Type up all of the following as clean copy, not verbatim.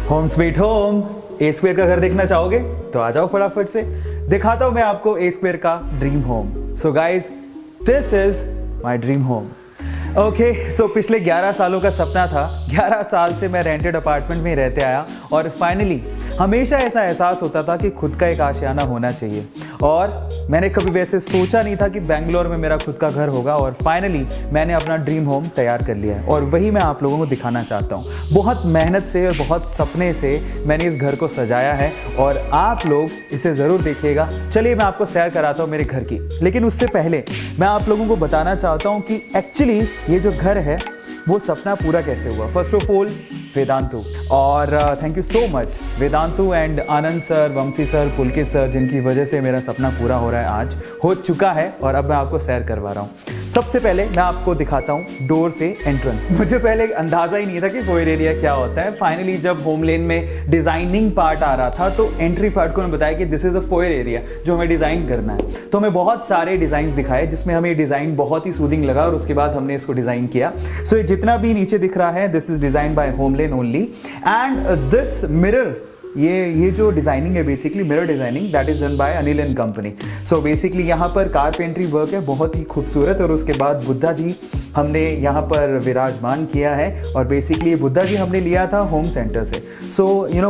Home sweet home. A square का घर देखना चाहोगे तो आ जाओ फटाफट से, दिखाता हूं मैं आपको ए स्क्वायर का dream home. So guys, this is my dream home. Okay, so पिछले 11 सालों का सपना था। 11 साल से मैं रेंटेड अपार्टमेंट में रहते आया और फाइनली हमेशा ऐसा एहसास होता था कि खुद का एक आशियाना होना चाहिए। और मैंने कभी वैसे सोचा नहीं था कि बेंगलोर में मेरा खुद का घर होगा, और फाइनली मैंने अपना ड्रीम होम तैयार कर लिया है और वही मैं आप लोगों को दिखाना चाहता हूँ। बहुत मेहनत से और बहुत सपने से मैंने इस घर को सजाया है और आप लोग इसे ज़रूर देखिएगा। चलिए मैं आपको सैर कराता हूँ मेरे घर की, लेकिन उससे पहले मैं आप लोगों को बताना चाहता हूँ कि एक्चुअली ये जो घर है वो सपना पूरा कैसे हुआ। फर्स्ट ऑफ ऑल वेदांतु, और thank you so much Vedantu and Anand sir, Vanshi sir, Pulkit sir, जिनकी वजह से मेरा सपना पूरा हो रहा है, आज हो चुका है और अब मैं आपको सैर करवा रहा हूँ। सबसे पहले मैं आपको दिखाता हूँ डोर से एंट्रेंस। मुझे पहले अंदाज़ा ही नहीं था कि फोयर एरिया क्या होता है। फाइनली जब होम लेन में डिज़ाइनिंग पार्ट आ रहा था तो एंट्री पार्ट को उन्होंने बताया कि this is a foyer area जो हमें डिज़ाइन करना है। तो हमें बहुत सारे डिज़ाइन दिखाए जिसमें हमें डिज़ाइन बहुत ही सूदिंग लगा और उसके बाद हमने इसको डिज़ाइन किया। सो जितना भी नीचे दिख रहा है this is design by HomeLane only, and this mirror, ये जो डिज़ाइनिंग है basically mirror designing, that is done by Anil and company. सो बेसिकली यहाँ पर कारपेंट्री वर्क है बहुत ही खूबसूरत, और उसके बाद बुद्धा जी हमने यहाँ पर विराजमान किया है, और बेसिकली ये बुद्धा जी हमने लिया था होम सेंटर से। सो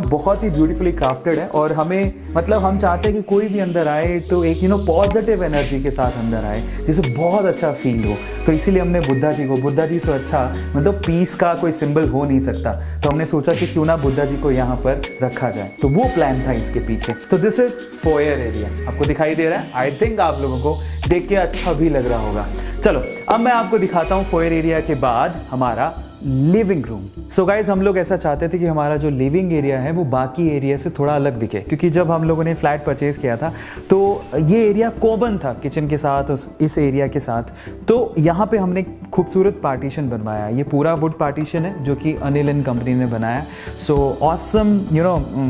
बहुत ही ब्यूटीफुली क्राफ्टेड है, और हमें मतलब हम चाहते हैं कि कोई भी अंदर आए तो एक पॉजिटिव एनर्जी के साथ अंदर आए, जिसे बहुत अच्छा फील हो। तो इसीलिए हमने बुद्धा जी से अच्छा मतलब पीस का कोई सिंबल हो नहीं सकता, तो हमने सोचा कि क्यों ना बुद्धा जी को यहाँ पर रखा जाए। तो वो प्लान था इसके पीछे। तो दिस इज फोयर एरिया, आपको दिखाई दे रहा है। आई थिंक आप लोगों को देख के अच्छा भी लग रहा होगा। चलो अब मैं आपको दिखाता हूँ फोयर एरिया के बाद हमारा लिविंग रूम। सो गाइज, हम लोग ऐसा चाहते थे कि हमारा जो लिविंग एरिया है वो बाकी एरिया से थोड़ा अलग दिखे, क्योंकि जब हम लोगों ने फ्लैट परचेज किया था तो ये एरिया कॉमन था किचन के साथ, इस एरिया के साथ। तो यहाँ पे हमने खूबसूरत पार्टीशन बनवाया। ये पूरा वुड पार्टीशन है जो कि अनिल एंड कंपनी ने बनाया। सो ऑसम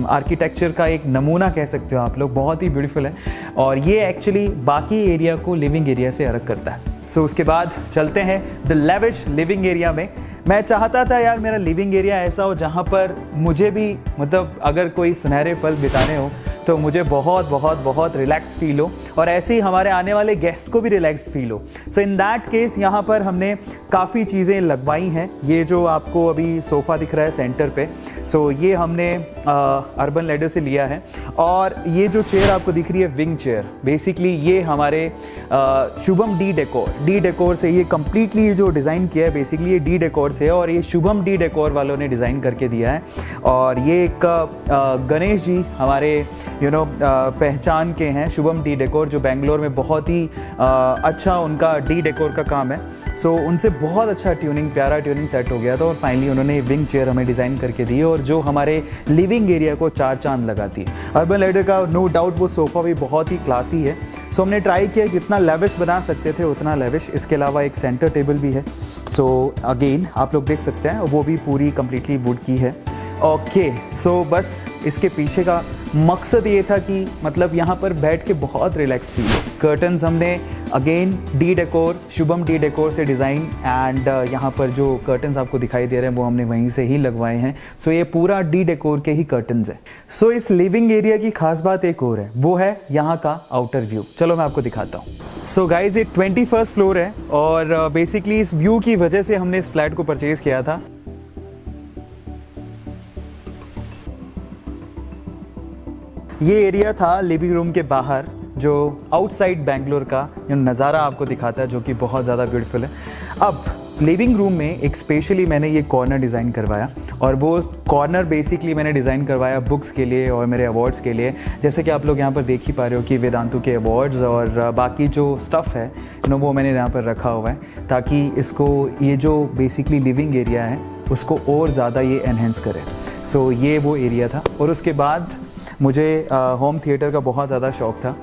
आर्किटेक्चर का एक नमूना कह सकते हो आप लोग, बहुत ही ब्यूटीफुल है, और ये एक्चुअली बाकी एरिया को लिविंग एरिया से अलग करता है। सो उसके बाद चलते हैं द लेविश लिविंग एरिया में। मैं चाहता था यार मेरा लिविंग एरिया ऐसा हो जहाँ पर मुझे भी मतलब अगर कोई सुनहरे पल बिताने हो तो मुझे बहुत बहुत बहुत रिलैक्स फील हो, और ऐसे ही हमारे आने वाले गेस्ट को भी रिलैक्स फील हो। सो इन दैट केस यहाँ पर हमने काफ़ी चीज़ें लगवाई हैं। ये जो आपको अभी सोफ़ा दिख रहा है सेंटर पे, सो ये हमने अर्बन लैडर से लिया है। और ये जो चेयर आपको दिख रही है विंग चेयर, बेसिकली ये हमारे शुभम डी डेकोर से ये कम्प्लीटली जो डिज़ाइन किया है बेसिकली ये डी डेकोर से है, और ये शुभम डी डेकोर वालों ने डिज़ाइन करके दिया है। और ये एक गणेश जी हमारे पहचान के हैं, शुभम डी डेकोर, जो बेंगलोर में बहुत ही अच्छा उनका डी डेकोर का काम है। सो उनसे बहुत अच्छा प्यारा ट्यूनिंग सेट हो गया था, और फाइनली उन्होंने विंग चेयर हमें डिज़ाइन करके दी, और जो हमारे लिविंग एरिया को 4 चांद लगाती है। अर्बन लैडर का नो डाउट वो सोफ़ा भी बहुत ही क्लासी है। सो हमने ट्राई किया जितना लेविश बना सकते थे उतना लेविश। इसके अलावा एक सेंटर टेबल भी है। सो अगेन आप लोग देख सकते हैं वो भी पूरी कम्प्लीटली वुड की है। ओके, सो बस इसके पीछे का मकसद ये था कि मतलब यहाँ पर बैठ के बहुत रिलैक्स फील हो। कर्टन्स हमने again D decor, Shubham D decor से डिज़ाइन, एंड यहाँ पर जो कर्टन्स आपको दिखाई दे रहे हैं वो हमने वहीं से ही लगवाए हैं। सो ये पूरा डी डेकोर के ही कर्टन्स है। सो इस लिविंग एरिया की खास बात एक और है, वो है यहाँ का आउटर व्यू। चलो मैं आपको दिखाता हूँ। सो गाइज, ये 21st फ्लोर है, और बेसिकली इस व्यू की वजह से हमने इस फ्लैट को परचेज़ किया था। ये एरिया था लिविंग रूम के बाहर, जो आउटसाइड बेंगलोर का नज़ारा आपको दिखाता है, जो कि बहुत ज़्यादा ब्यूटीफुल है। अब लिविंग रूम में एक स्पेशली मैंने ये कॉर्नर डिज़ाइन करवाया, और वो कॉर्नर बेसिकली मैंने डिज़ाइन करवाया बुक्स के लिए और मेरे अवार्ड्स के लिए। जैसे कि आप लोग यहाँ पर देख ही पा रहे हो कि वेदांतु के अवार्ड्स और बाकी जो स्टफ़ है वो मैंने यहाँ पर रखा हुआ है, ताकि इसको ये जो बेसिकली लिविंग एरिया है उसको और ज़्यादा ये एनहेंस करे। सो ये वो एरिया था। और उसके बाद मुझे होम थिएटर का बहुत ज़्यादा शौक़ था।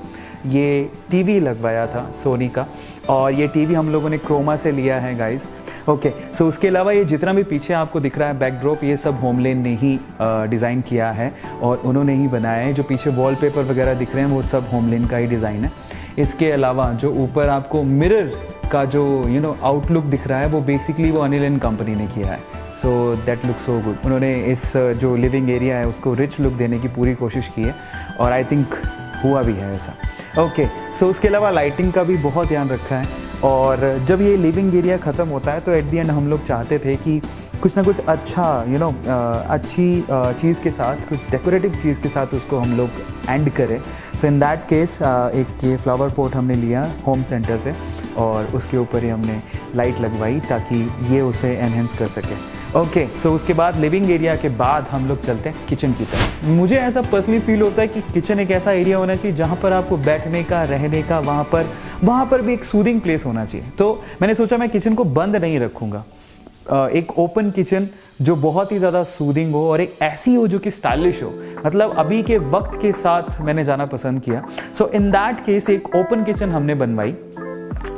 ये टीवी लगवाया था सोनी का, और ये टीवी हम लोगों ने क्रोमा से लिया है गाइस। ओके, सो उसके अलावा ये जितना भी पीछे आपको दिख रहा है बैकड्रॉप, ये सब होमलेन ने ही डिज़ाइन किया है और उन्होंने ही बनाया है। जो पीछे वॉलपेपर वगैरह दिख रहे हैं वो सब होमलेन का ही डिज़ाइन है। इसके अलावा जो ऊपर आपको मिरर का जो आउटलुक दिख रहा है वो बेसिकली वो अनिल एंड कंपनी ने किया है। So that look so good. उन्होंने इस जो लिविंग एरिया है उसको रिच लुक देने की पूरी कोशिश की है और आई थिंक हुआ भी है ऐसा। ओके, सो उसके अलावा लाइटिंग का भी बहुत ध्यान रखा है। और जब ये लिविंग एरिया ख़त्म होता है तो एट दी एंड हम लोग चाहते थे कि कुछ ना कुछ अच्छा अच्छी चीज़ के साथ, कुछ डेकोरेटिव चीज़ के साथ उसको हम लोग एंड करें। सो इन दैट केस एक ये फ्लावर पॉट हमने लिया होम सेंटर से और उसके ऊपर ही हमने लाइट लगवाई ताकि ये उसे एनहेंस कर सके। ओके, सो उसके बाद लिविंग एरिया के बाद हम लोग चलते हैं किचन की तरफ। मुझे ऐसा पर्सनली फील होता है कि किचन एक ऐसा एरिया होना चाहिए जहाँ पर आपको बैठने का, रहने का, वहाँ पर भी एक सूदिंग प्लेस होना चाहिए। तो मैंने सोचा मैं किचन को बंद नहीं रखूँगा, एक ओपन किचन जो बहुत ही ज़्यादा सूदिंग हो और एक ऐसी हो जो कि स्टाइलिश हो, मतलब अभी के वक्त के साथ मैंने जाना पसंद किया। सो इन दैट केस एक ओपन किचन हमने बनवाई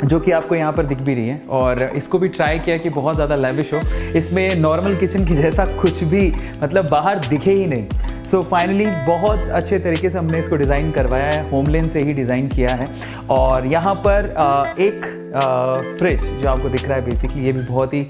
जो कि आपको यहाँ पर दिख भी रही है और इसको भी ट्राई किया कि बहुत ज़्यादा लैविश हो, इसमें नॉर्मल किचन की जैसा कुछ भी मतलब बाहर दिखे ही नहीं। सो फाइनली बहुत अच्छे तरीके से हमने इसको डिज़ाइन करवाया है, होमलेन से ही डिज़ाइन किया है। और यहाँ पर एक फ्रिज जो आपको दिख रहा है बेसिकली ये भी बहुत ही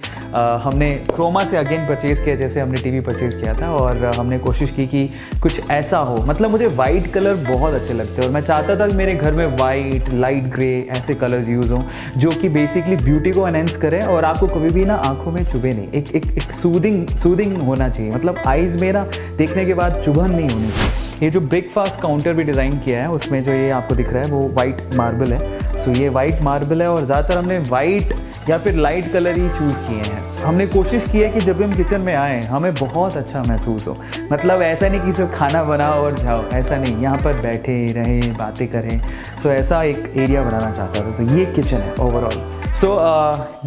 हमने क्रोमा से अगेन परचेज़ किया जैसे हमने टीवी परचेज़ किया था और हमने कोशिश की कि कुछ ऐसा हो, मतलब मुझे वाइट कलर बहुत अच्छे लगते हैं और मैं चाहता था कि मेरे घर में वाइट, लाइट ग्रे ऐसे कलर्स यूज़ हों जो कि बेसिकली ब्यूटी को एनहेंस करें और आपको कभी भी ना आंखों में चुभे नहीं, एक सूदिंग होना चाहिए, मतलब आइज़ में ना देखने के बाद चुभन नहीं होनी चाहिए। ये जो ब्रेकफास्ट काउंटर भी डिज़ाइन किया है उसमें जो ये आपको दिख रहा है वो वाइट मार्बल है। सो ये वाइट मार्बल है और ज़्यादातर हमने वाइट या फिर लाइट कलर ही चूज़ किए हैं। हमने कोशिश की है कि जब हम किचन में आएँ हमें बहुत अच्छा महसूस हो, मतलब ऐसा नहीं कि सिर्फ खाना बनाओ और जाओ, ऐसा नहीं, यहाँ पर बैठे रहें, बातें करें। सो ऐसा एक एरिया बनाना चाहता था, तो ये किचन है ओवरऑल। सो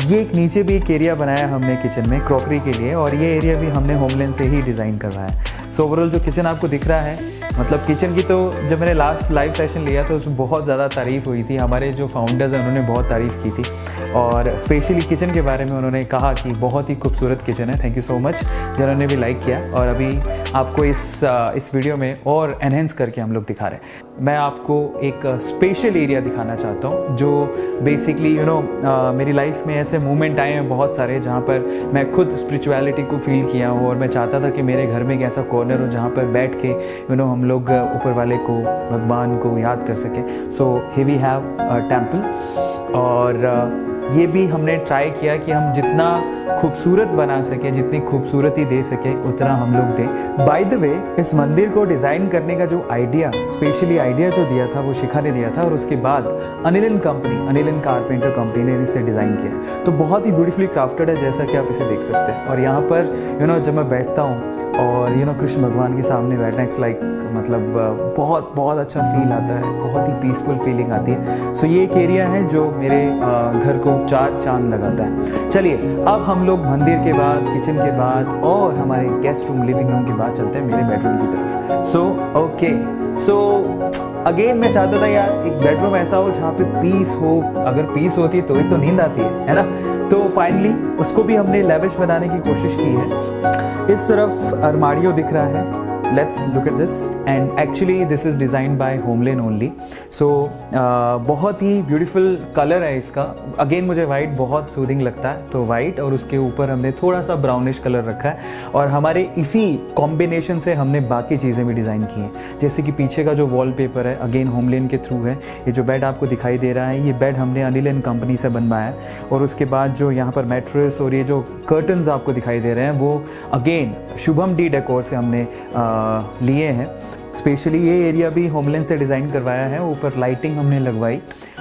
ये एक नीचे भी एक एरिया बनाया हमने किचन में क्रॉकरी के लिए और ये एरिया भी हमने होमलेन से ही डिज़ाइन करवाया है। सो ओवरऑल जो किचन आपको दिख रहा है, मतलब किचन की तो जब मैंने लास्ट लाइव सेशन लिया था उसमें बहुत ज़्यादा तारीफ़ हुई थी, हमारे जो फाउंडर्स हैं उन्होंने बहुत तारीफ़ की थी और स्पेशली किचन के बारे में उन्होंने कहा कि बहुत ही खूबसूरत किचन है। थैंक यू सो मच जिन्होंने भी लाइक किया और अभी आपको इस वीडियो में और एनहेंस करके हम लोग दिखा रहे हैं। मैं आपको एक स्पेशल एरिया दिखाना चाहता हूँ जो बेसिकली मेरी लाइफ में ऐसे मोमेंट आए हैं बहुत सारे जहाँ पर मैं खुद स्पिरिचुअलिटी को फील किया हूँ और मैं चाहता था कि मेरे घर में एक ऐसा कॉर्नर हो जहाँ पर बैठ के हम लोग ऊपर वाले को, भगवान को याद कर सकें। So here we have a temple और ये भी हमने ट्राई किया कि हम जितना खूबसूरत बना सके, जितनी खूबसूरती दे सके उतना हम लोग दें। बाय द वे इस मंदिर को डिज़ाइन करने का जो आइडिया, स्पेशली आइडिया जो दिया था वो शिखा ने दिया था और उसके बाद अनिल एंड कारपेंटर कंपनी ने इसे डिज़ाइन किया। तो बहुत ही ब्यूटीफुली क्राफ्टेड है जैसा कि आप इसे देख सकते हैं। और यहाँ पर जब मैं बैठता हूँ और कृष्ण भगवान के सामने बैठना, इट्स लाइक मतलब बहुत अच्छा फील आता है, बहुत ही पीसफुल फीलिंग आती है। सो ये एक एरिया है जो मेरे घर को 4 चांद लगाता है। चलिए अब हम लोग मंदिर के बाद, किचन के बाद और हमारे गेस्ट रूम, लिविंग रूम के बाद चलते हैं मेरे बेडरूम की तरफ। सो अगेन मैं चाहता था यार एक बेडरूम ऐसा हो जहाँ पे पीस हो, अगर पीस होती तो ही तो नींद आती है ना। तो फाइनली उसको भी हमने लेविश बनाने की कोशिश की है। इस तरफ अरमारियो दिख रहा है, let's look at this and actually this is designed by होमलेन only। so बहुत ही ब्यूटीफुल कलर है इसका। अगेन मुझे वाइट बहुत सूदिंग लगता है तो वाइट, और उसके ऊपर हमने थोड़ा सा ब्राउनिश कलर रखा है और हमारे इसी कॉम्बिनेशन से हमने बाकी चीज़ें भी डिज़ाइन की हैं। जैसे कि पीछे का जो वॉलपेपर है अगेन होमलेन के थ्रू है। ये जो बेड आपको दिखाई दे रहा है ये बेड हमने अनिल एंड कंपनी से बनवाया है और उसके बाद जो यहाँ पर मैट्रेस और ये जो कर्टन्स आपको दिखाई दे रहे हैं वो अगेन शुभम डी डेकोर से हमने लिए हैं। स्पेशली ये एरिया भी होमलेन से डिज़ाइन करवाया है, ऊपर लाइटिंग हमने लगवाई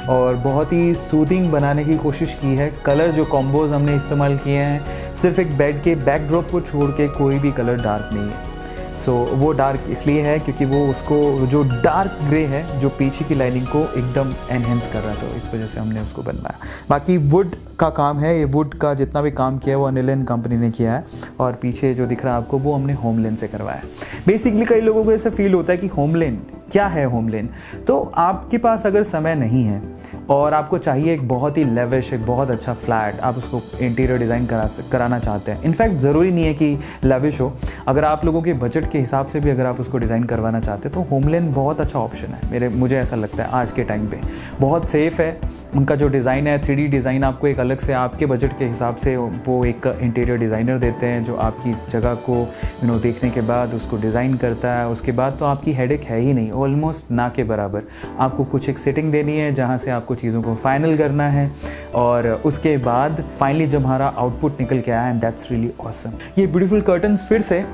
और बहुत ही सूदिंग बनाने की कोशिश की है। कलर जो कॉम्बोज हमने इस्तेमाल किए हैं, सिर्फ एक बेड के बैकड्रॉप को छोड़ के कोई भी कलर डार्क नहीं है। सो वो डार्क इसलिए है क्योंकि वो उसको जो डार्क ग्रे है जो पीछे की लाइनिंग को एकदम एनहेंस कर रहा है, तो इस वजह से हमने उसको बनवाया। बाकी वुड का काम है, ये वुड का जितना भी काम किया है वो अनिल एंड कंपनी ने किया है और पीछे जो दिख रहा है आपको वो हमने होमलेन से करवाया है। बेसिकली कई लोगों को ऐसा फील होता है कि होमलेन क्या है। होमलेन तो आपके पास अगर समय नहीं है और आपको चाहिए एक बहुत ही लेविश, एक बहुत अच्छा फ्लैट, आप उसको इंटीरियर डिज़ाइन कराना चाहते हैं। इनफैक्ट ज़रूरी नहीं है कि लेविश हो, अगर आप लोगों के बजट के हिसाब से भी अगर आप उसको डिज़ाइन करवाना चाहते हैं तो होमलेन बहुत अच्छा ऑप्शन है। मुझे ऐसा लगता है आज के टाइम पे बहुत सेफ़ है उनका जो डिज़ाइन है 3D डिज़ाइन आपको एक अलग से आपके बजट के हिसाब से वो एक इंटीरियर डिज़ाइनर देते हैं जो आपकी जगह को देखने के बाद उसको डिज़ाइन करता है। उसके बाद तो आपकी हेडेक है ही नहीं, ऑलमोस्ट ना के बराबर। आपको कुछ एक सेटिंग देनी है जहाँ से आपको चीज़ों को फाइनल करना है, और उसके बाद फाइनली जब हमारा आउटपुट निकल के आया, एंड दैट्स रियली ऑसम। ये ब्यूटीफुल कर्टन्स फिर से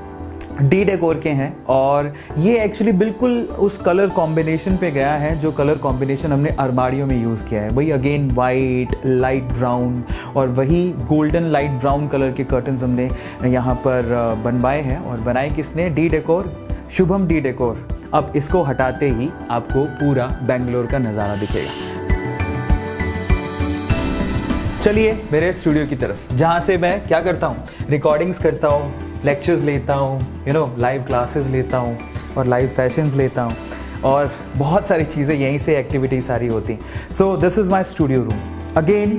डी डेकोर के हैं, और ये एक्चुअली बिल्कुल उस कलर कॉम्बिनेशन पे गया है जो कलर कॉम्बिनेशन हमने अलमारियों में यूज़ किया है। वही अगेन वाइट, लाइट ब्राउन और वही गोल्डन लाइट ब्राउन कलर के कर्टन्स हमने यहाँ पर बनवाए हैं। और बनाए किसने? D decor, Shubham D decor. अब इसको हटाते ही आपको पूरा बेंगलोर का नज़ारा दिखेगा। चलिए मेरे स्टूडियो की तरफ, जहाँ से मैं क्या करता हूँ, रिकॉर्डिंग्स करता हूँ, लेक्चर्स लेता हूँ, लाइव क्लासेस लेता हूँ और लाइव सेशंस लेता हूँ, और बहुत सारी चीज़ें यहीं से एक्टिविटीज सारी होती हैं। सो this is my studio room. Again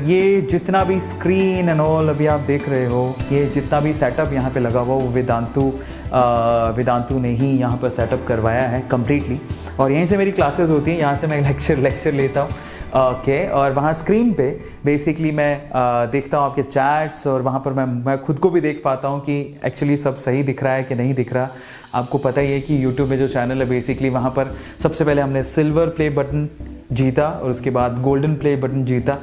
ये जितना भी स्क्रीन एंड ऑल अभी आप देख रहे हो, ये जितना भी सेटअप यहाँ पे लगा हुआ वो वेदांतु ने ही यहाँ पर सेटअप करवाया है कम्प्लीटली। और यहीं से मेरी क्लासेस होती हैं, यहाँ से मैं लेक्चर लेता हूँ। ओके, और वहाँ स्क्रीन पे बेसिकली मैं देखता हूँ आपके चैट्स, और वहाँ पर मैं खुद को भी देख पाता हूँ कि एक्चुअली सब सही दिख रहा है कि नहीं दिख रहा। आपको पता ही है कि यूट्यूब में जो चैनल है बेसिकली वहाँ पर सबसे पहले हमने सिल्वर प्ले बटन जीता और उसके बाद गोल्डन प्ले बटन जीता।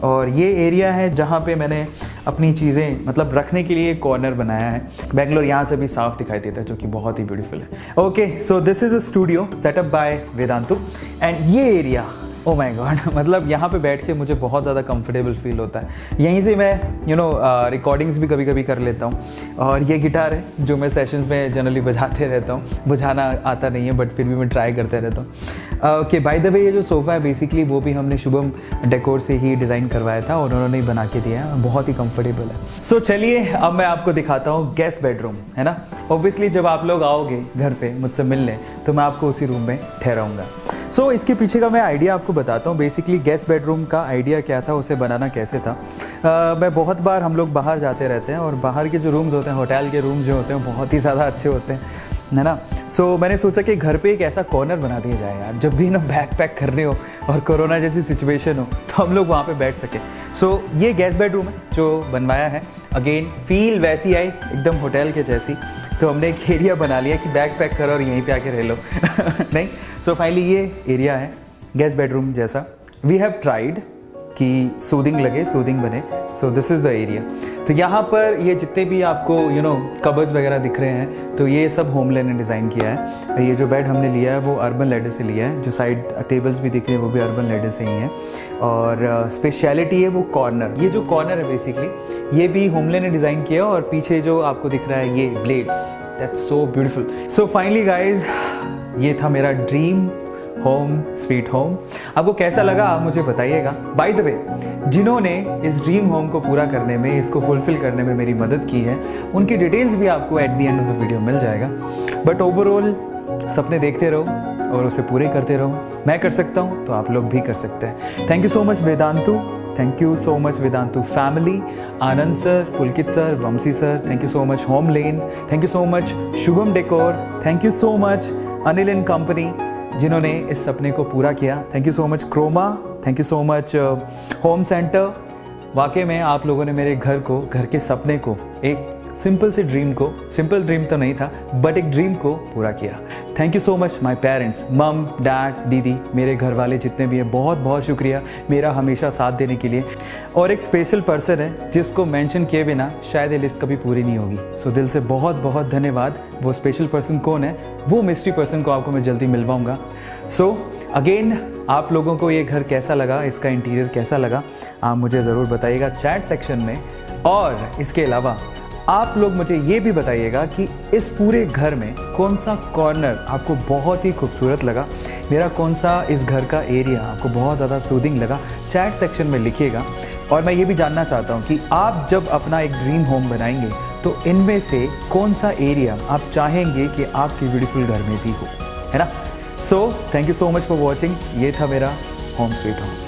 और ये एरिया है जहाँ पे मैंने अपनी चीज़ें रखने के लिए कॉर्नर बनाया है। बेंगलोर यहाँ से भी साफ दिखाई देता है, जो कि बहुत ही ब्यूटीफुल है। Okay, so this is a studio setup by Vedantu, and ये एरिया, ओ माय गॉड, यहाँ पे बैठ के मुझे बहुत ज़्यादा कंफर्टेबल फील होता है। यहीं से मैं रिकॉर्डिंग्स भी कभी कभी कर लेता हूँ। और ये गिटार है जो मैं सेशंस में जनरली बजाते रहता हूँ, बुझाना आता नहीं है बट फिर भी मैं ट्राई करते रहता हूँ। ओके, बाय द वे ये जो सोफ़ा है बेसिकली वो भी हमने शुभम डेकोर से ही डिज़ाइन करवाया था और उन्होंने ही बना के दिया है, बहुत ही कंफर्टेबल है। सो चलिए अब मैं आपको दिखाता हूँ गेस्ट बेडरूम, है ना। ऑब्वियसली जब आप लोग आओगे घर पे मुझसे मिलने तो मैं आपको उसी रूम में ठहराऊँगा। सो इसके पीछे का मैं आइडिया आपको बताता हूँ। बेसिकली गेस्ट बेडरूम का आइडिया क्या था, उसे बनाना कैसे था। मैं बहुत बार हम लोग बाहर जाते रहते हैं और बाहर के जो रूम्स होते हैं, होटल के रूम्स जो होते हैं बहुत ही ज़्यादा अच्छे होते हैं, है ना। सो मैंने सोचा कि घर पे एक ऐसा कॉर्नर बना दिया जाए यार, जब भी बैग पैक करने हो और कोरोना जैसी सिचुएशन हो तो हम लोग वहाँ पे बैठ सकें। सो ये गेस्ट बेडरूम है जो बनवाया है। अगेन फील वैसी आई एकदम होटल के जैसी, तो हमने एक एरिया बना लिया कि बैग पैक करो और यहीं पे आके रह लो नहीं। सो फाइनली ये एरिया है गेस्ट बेडरूम जैसा। वी हैव ट्राइड कि सूदिंग लगे, सूदिंग बने। सो दिस इज़ द एरिया। तो यहाँ पर ये जितने भी आपको कबर्ड्स वगैरह दिख रहे हैं, तो ये सब होमलैंड ने डिज़ाइन किया है। ये जो बेड हमने लिया है वो अर्बन लैडर से लिया है, जो साइड टेबल्स भी दिख रहे हैं वो भी अर्बन लैडर से ही हैं। और स्पेशलिटी है वो कॉर्नर, ये जो कॉर्नर है बेसिकली ये भी होमलैंड ने डिज़ाइन किया है। और पीछे जो आपको दिख रहा है ये blades, that's so beautiful. So finally guys, ये था मेरा ड्रीम होम स्वीट होम। आपको कैसा लगा आप मुझे बताइएगा। बाय द वे, जिन्होंने इस ड्रीम होम को पूरा करने में, इसको फुलफिल करने में मेरी मदद की है, उनकी डिटेल्स भी आपको at the end of the video मिल जाएगा। बट ओवरऑल सपने देखते रहो और उसे पूरे करते रहो। मैं कर सकता हूँ तो आप लोग भी कर सकते हैं। Thank you so much Vedantu, thank you so much Vedantu family, Anand sir, Pulkit sir, Vanshi sir, thank you so much HomeLane, thank you so much Shubham Decor, thank you so much Anil and company जिन्होंने इस सपने को पूरा किया। Thank you so much Croma, thank you so much Home Centre. वाकई में आप लोगों ने मेरे घर को, घर के सपने को, एक सिंपल से ड्रीम को, सिंपल ड्रीम तो नहीं था बट एक ड्रीम को पूरा किया। Thank you so much my parents, मम, डैड, दीदी, मेरे घर वाले जितने भी हैं, बहुत बहुत शुक्रिया मेरा हमेशा साथ देने के लिए। और एक स्पेशल पर्सन है जिसको मेंशन किए बिना शायद ये लिस्ट कभी पूरी नहीं होगी। सो दिल से बहुत बहुत धन्यवाद। वो स्पेशल पर्सन कौन है, वो मिस्ट्री पर्सन को आपको मैं जल्दी मिलवाऊंगा। सो अगेन, आप लोगों को ये घर कैसा लगा, इसका इंटीरियर कैसा लगा, आप मुझे ज़रूर बताइएगा चैट सेक्शन में। और इसके अलावा आप लोग मुझे ये भी बताइएगा कि इस पूरे घर में कौन सा कॉर्नर आपको बहुत ही खूबसूरत लगा, मेरा कौन सा इस घर का एरिया आपको बहुत ज़्यादा सूदिंग लगा, चैट सेक्शन में लिखिएगा। और मैं ये भी जानना चाहता हूँ कि आप जब अपना एक ड्रीम होम बनाएंगे तो इनमें से कौन सा एरिया आप चाहेंगे कि आपके ब्यूटीफुल घर में भी हो, है ना। So thank you so much for watching. ये था मेरा होम स्वीट होम।